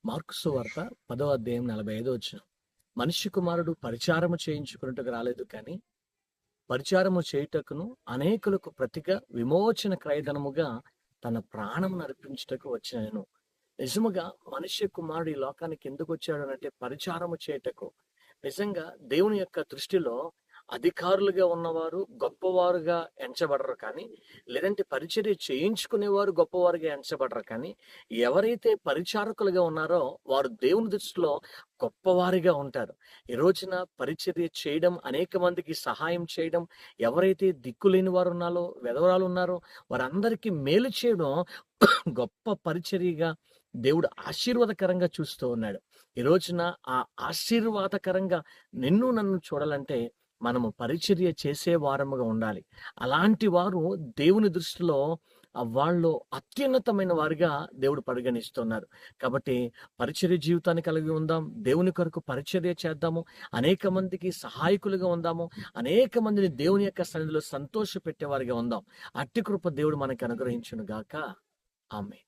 Mark సువార్త 10వ అధ్యాయం 45 వచనం. మనిషి కుమారుడు పరిచారము చేయించుకున్నట్టుకు రాలేదు కానీ పరిచారము చేయుటకును అనేకులకు ప్రతిగా విమోచన క్రయధనముగా తన ప్రాణమును అర్పించుటకు వచ్చినను. నిజముగా మనిషి కుమారుడు ఈ లోకానికి ఎందుకు వచ్చాడు అంటే పరిచారము చేయుటకు. నిజంగా దేవుని యొక్క దృష్టిలో అధికారులుగా ఉన్నవారు గొప్పవారుగా ఎంచబడరు కానీ, లేదంటే పరిచర్య చేయించుకునేవారు గొప్పవారుగా ఎంచబడరు కానీ, ఎవరైతే పరిచారకులుగా ఉన్నారో వారు దేవుని దృష్టిలో గొప్పవారిగా ఉంటారు. ఈ రోజున పరిచర్య చేయడం, అనేక మందికి సహాయం చేయడం, ఎవరైతే దిక్కులేని వారు ఉన్నారో, వెధవరాలు ఉన్నారో వారందరికీ మేలు చేయడం గొప్ప పరిచర్యగా దేవుడు ఆశీర్వాదకరంగా చూస్తూ ఉన్నాడు. ఈ రోజున ఆ ఆశీర్వాదకరంగా నిన్ను నన్ను చూడాలంటే మనము పరిచర్య చేసే వారముగా ఉండాలి. అలాంటి వారు దేవుని దృష్టిలో వాళ్ళు అత్యున్నతమైన వారిగా దేవుడు పరిగణిస్తున్నారు. కాబట్టి పరిచర్య జీవితాన్ని కలిగి ఉందాం. దేవుని కొరకు పరిచర్య చేద్దాము. అనేక మందికి సహాయకులుగా ఉందాము. అనేక మందిని దేవుని యొక్క సన్నిధిలో సంతోష పెట్టేవారిగా ఉందాం. అట్టి కృప దేవుడు మనకి అనుగ్రహించును గాక. ఆమేన్.